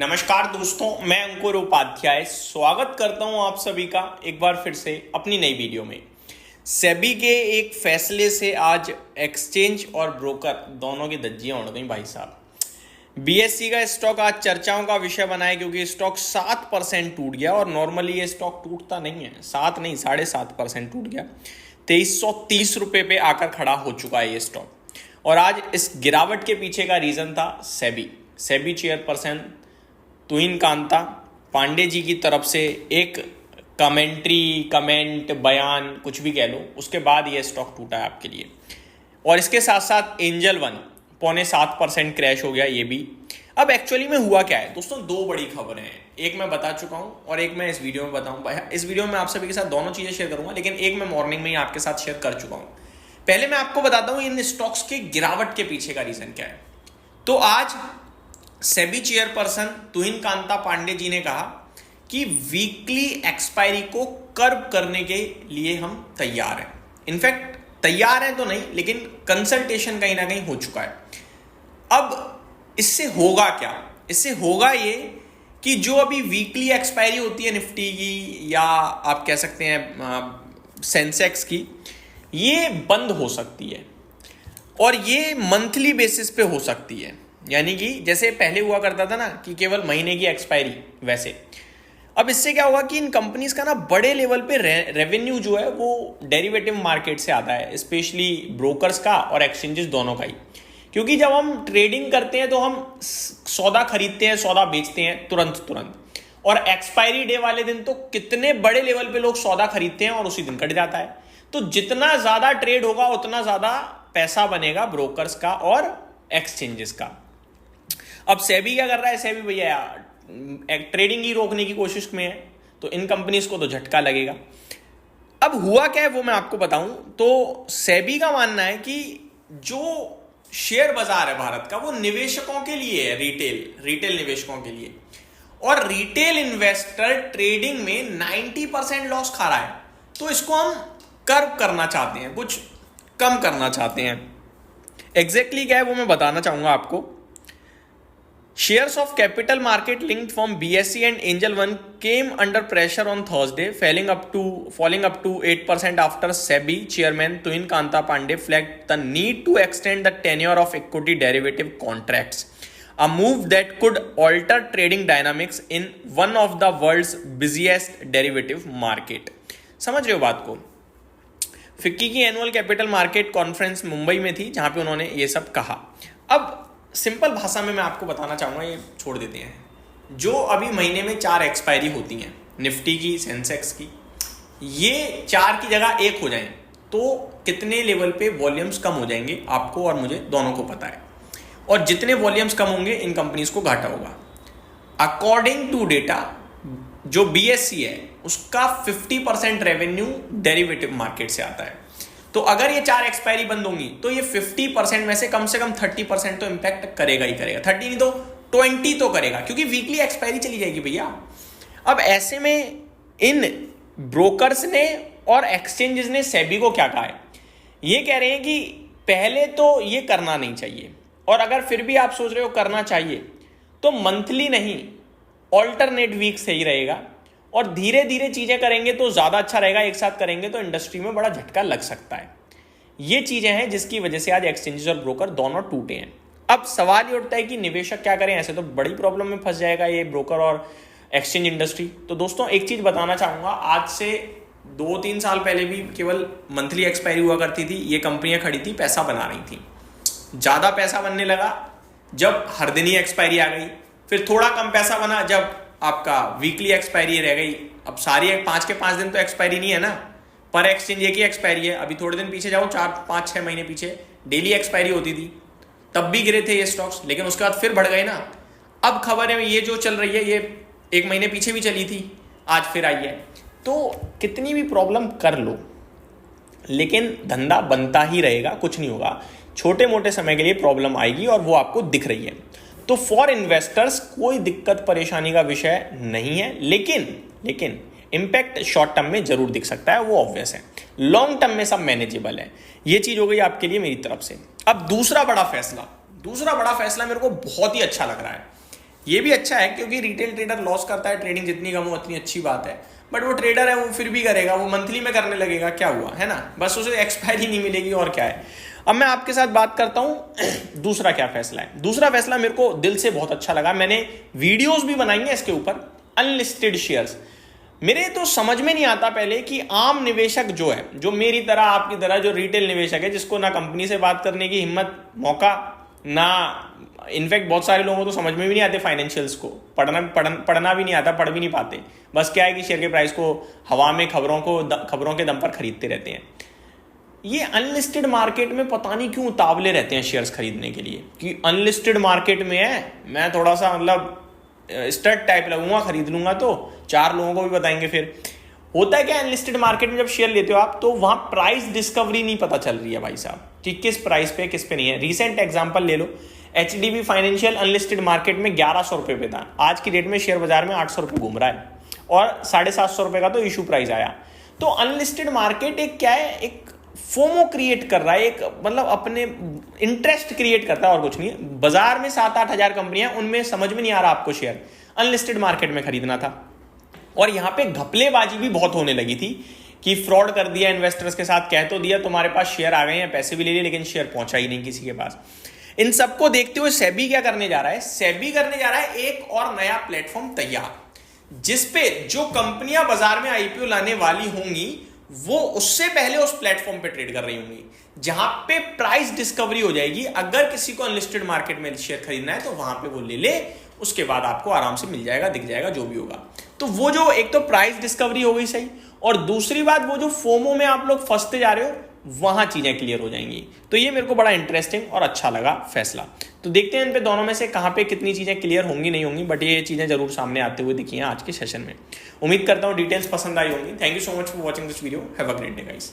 नमस्कार दोस्तों, मैं अंकुर उपाध्याय स्वागत करता हूं आप सभी का एक बार फिर से अपनी नई वीडियो में। सेबी के एक फैसले से आज एक्सचेंज और ब्रोकर दोनों की धज्जियां उड़ गई भाई साहब। बीएसई का स्टॉक आज चर्चाओं का विषय बना है क्योंकि स्टॉक 7% टूट गया और नॉर्मली ये स्टॉक टूटता नहीं है, 7 नहीं 7.5% टूट गया। 2330 रुपये पे आकर खड़ा हो चुका है ये स्टॉक। और आज इस गिरावट के पीछे का रीजन था सेबी चेयरपर्सन तुहिन कांता पांडे जी की तरफ से एक कमेंट बयान कुछ भी कह लो, उसके बाद ये स्टॉक टूटा है आपके लिए। और इसके साथ साथ एंजल वन 6.25% क्रैश हो गया ये भी। अब एक्चुअली में हुआ क्या है दोस्तों, दो बड़ी खबरें हैं, एक मैं बता चुका हूं और एक मैं इस वीडियो में बताऊं। इस वीडियो में आप सभी के साथ दोनों चीजें शेयर करूंगा, लेकिन एक मैं मॉर्निंग में ही आपके साथ शेयर कर चुका हूं। पहले मैं आपको बताता हूं इन स्टॉक्स के गिरावट के पीछे का रीजन क्या है। तो आज सेबी चेयरपर्सन तुहिन कांता पांडे जी ने कहा कि वीकली एक्सपायरी को कर्व करने के लिए हम तैयार हैं। इनफैक्ट तैयार हैं तो नहीं, लेकिन कंसल्टेशन कहीं ना कहीं हो चुका है। अब इससे होगा क्या? इससे होगा ये कि जो अभी वीकली एक्सपायरी होती है निफ्टी की या आप कह सकते हैं सेंसेक्स की, ये बंद हो सकती है और ये मंथली बेसिस पे हो सकती है। यानी कि जैसे पहले हुआ करता था ना कि केवल महीने की एक्सपायरी, वैसे अब इससे क्या होगा कि इन कंपनीज का ना बड़े लेवल पे रेवेन्यू जो है वो डेरिवेटिव मार्केट से आता है, स्पेशली ब्रोकर्स का और एक्सचेंजेस दोनों का ही। क्योंकि जब हम ट्रेडिंग करते हैं तो हम सौदा खरीदते हैं, सौदा बेचते हैं तुरंत, और एक्सपायरी डे वाले दिन तो कितने बड़े लेवल पे लोग सौदा खरीदते हैं और उसी दिन कट जाता है। तो जितना ज्यादा ट्रेड होगा उतना ज्यादा पैसा बनेगा ब्रोकर्स का और एक्सचेंजेस का। अब सेबी क्या कर रहा है? सेबी भैया ट्रेडिंग ही रोकने की कोशिश में है, तो इन कंपनीज को तो झटका लगेगा। अब हुआ क्या है वो मैं आपको बताऊं। तो सेबी का मानना है कि जो शेयर बाजार है भारत का वो निवेशकों के लिए है, रिटेल निवेशकों के लिए, और रिटेल इन्वेस्टर ट्रेडिंग में 90% लॉस खा रहा है। तो इसको हम कर्व करना चाहते हैं, कुछ कम करना चाहते हैं। एग्जैक्टली क्या है वो मैं बताना चाहूंगा आपको। Shares of capital market linked from BSE and Angel One came under pressure on Thursday, falling up to 8% after SEBI chairman Tuhin Kanta Pandey flagged the need to extend the tenure of equity derivative contracts, a move that could alter trading dynamics in one of the world's busiest derivative market. समझ रहे हो बात को? FICCI की annual capital market conference Mumbai में थी जहां पे उन्होंने ये सब कहा। अब सिंपल भाषा में मैं आपको बताना चाहूँगा, ये छोड़ देते हैं। जो अभी महीने में 4 एक्सपायरी होती हैं निफ्टी की, सेंसेक्स की, ये 4 की जगह 1 हो जाएं तो कितने लेवल पे वॉल्यूम्स कम हो जाएंगे, आपको और मुझे दोनों को पता है। और जितने वॉल्यूम्स कम होंगे इन कंपनीज को घाटा होगा। अकॉर्डिंग टू डेटा जो बीएसई है उसका 50% रेवेन्यू डेरिवेटिव मार्केट से आता है। तो अगर ये 4 एक्सपायरी बंद होंगी तो ये 50% में से कम 30% तो इंपैक्ट करेगा ही करेगा। 30 नहीं तो 20 तो करेगा, क्योंकि वीकली एक्सपायरी चली जाएगी भैया। अब ऐसे में इन ब्रोकर्स ने और एक्सचेंजेस ने सेबी को क्या कहा है? ये कह रहे हैं कि पहले तो ये करना नहीं चाहिए, और अगर फिर भी आप सोच रहे हो करना चाहिए तो मंथली नहीं, ऑल्टरनेट वीक सही रहेगा, और धीरे धीरे चीजें करेंगे तो ज्यादा अच्छा रहेगा। एक साथ करेंगे तो इंडस्ट्री में बड़ा झटका लग सकता है। ये चीजें हैं जिसकी वजह से आज एक्सचेंजेस और ब्रोकर दोनों टूटे हैं। अब सवाल ये उठता है कि निवेशक क्या करें? ऐसे तो बड़ी प्रॉब्लम में फंस जाएगा ये ब्रोकर और एक्सचेंज इंडस्ट्री। तो दोस्तों एक चीज बताना चाहूंगा, आज से 2-3 साल पहले भी केवल मंथली एक्सपायरी हुआ करती थी, ये कंपनियां खड़ी थी, पैसा बना रही थी। ज्यादा पैसा बनने लगा जब हर दिन ही एक्सपायरी आ गई, फिर थोड़ा कम पैसा बना जब आपका वीकली एक्सपायरी रह गई। अब सारी 5 के 5 दिन तो एक्सपायरी नहीं है ना, पर एक्सचेंज एक ही एक्सपायरी है। अभी थोड़े दिन पीछे जाओ, 4-5-6 महीने पीछे डेली एक्सपायरी होती थी, तब भी गिरे थे ये स्टॉक्स, लेकिन उसके बाद फिर बढ़ गए ना। अब खबर है ये जो चल रही है ये 1 महीने पीछे भी चली थी, आज फिर आई है। तो कितनी भी प्रॉब्लम कर लो, लेकिन धंधा बनता ही रहेगा, कुछ नहीं होगा। छोटे मोटे समय के लिए प्रॉब्लम आएगी और वो आपको दिख रही है। तो फॉर इन्वेस्टर्स कोई दिक्कत परेशानी का विषय नहीं है, लेकिन इंपैक्ट शॉर्ट टर्म में जरूर दिख सकता है, वो ऑब्वियस है। लॉन्ग टर्म में सब मैनेजेबल है। ये चीज हो गई आपके लिए मेरी तरफ से। अब दूसरा बड़ा फैसला मेरे को बहुत ही अच्छा लग रहा है। ये भी अच्छा है क्योंकि रिटेल ट्रेडर लॉस करता है, ट्रेडिंग जितनी कम हो उतनी अच्छी बात है, बट वो ट्रेडर है वो फिर भी करेगा, वो मंथली में करने लगेगा, क्या हुआ है ना, बस उसे एक्सपायरी नहीं मिलेगी और क्या है। अब मैं आपके साथ बात करता हूं दूसरा क्या फैसला है। दूसरा फैसला मेरे को दिल से बहुत अच्छा लगा, मैंने वीडियोस भी बनाई है इसके ऊपर, अनलिस्टेड शेयर्स। मेरे तो समझ में नहीं आता पहले कि आम निवेशक जो है, जो मेरी तरह आपकी तरह जो रिटेल निवेशक है, जिसको ना कंपनी से बात करने की हिम्मत, मौका ना, इनफैक्ट बहुत सारे लोगों को तो समझ में भी नहीं आते फाइनेंशियल्स को, पढ़ना भी नहीं आता, पढ़ भी नहीं पाते, बस क्या है कि शेयर के प्राइस को हवा में खबरों के दम पर खरीदते रहते हैं। ये अनलिस्टेड मार्केट में पता नहीं क्यों उतावले रहते हैं शेयर्स खरीदने के लिए कि अनलिस्टेड मार्केट में है, मैं थोड़ा सा मतलब स्टड टाइप लगूंगा, खरीद लूंगा तो 4 लोगों को भी बताएंगे। फिर होता है क्या, अनलिस्टेड मार्केट में जब शेयर लेते हो आप तो वहां प्राइस डिस्कवरी नहीं पता चल रही है भाई साहब कि किस प्राइस पे किस पे नहीं है। रिसेंट एग्जांपल ले लो, HDB फाइनेंशियल अनलिस्टेड मार्केट में 1100 रुपए पे था, आज की डेट में शेयर बाजार में 800 रुपए घूम रहा है और 750 रुपए का तो इशू प्राइस आया। तो अनलिस्टेड मार्केट एक क्या है, एक फोमो क्रिएट कर रहा है, एक मतलब अपने इंटरेस्ट क्रिएट करता है और कुछ नहीं। बाजार में 7-8 हजार कंपनियां, उनमें समझ में नहीं आ रहा आपको शेयर, अनलिस्टेड मार्केट में खरीदना था। और यहां पे घपलेबाजी भी बहुत होने लगी थी कि फ्रॉड कर दिया इन्वेस्टर्स के साथ, कह तो दिया तुम्हारे पास शेयर आ गए हैं, पैसे भी ले लिए, लेकिन शेयर पहुंचा ही नहीं किसी के पास। इन सबको देखते हुए सेबी क्या करने जा रहा है, सेबी करने जा रहा है एक और नया प्लेटफॉर्म तैयार, जिसपे जो कंपनियां बाजार में आईपीओ लाने वाली होंगी वो उससे पहले उस प्लेटफॉर्म पे ट्रेड कर रही होंगी, जहां पे प्राइस डिस्कवरी हो जाएगी। अगर किसी को अनलिस्टेड मार्केट में शेयर खरीदना है तो वहां पे वो ले ले, उसके बाद आपको आराम से मिल जाएगा, दिख जाएगा जो भी होगा। तो वो जो एक तो प्राइस डिस्कवरी हो गई सही, और दूसरी बात वो जो फोमो में आप लोग फंसते जा रहे हो वहां चीजें क्लियर हो जाएंगी। तो ये मेरे को बड़ा इंटरेस्टिंग और अच्छा लगा फैसला। तो देखते हैं इन पे दोनों में से कहां पे कितनी चीजें क्लियर होंगी नहीं होंगी, बट ये चीजें जरूर सामने आते हुए दिखी हैं आज के सेशन में। उम्मीद करता हूं डिटेल्स पसंद आई होंगी। Thank you so much for watching this video, have a great day guys.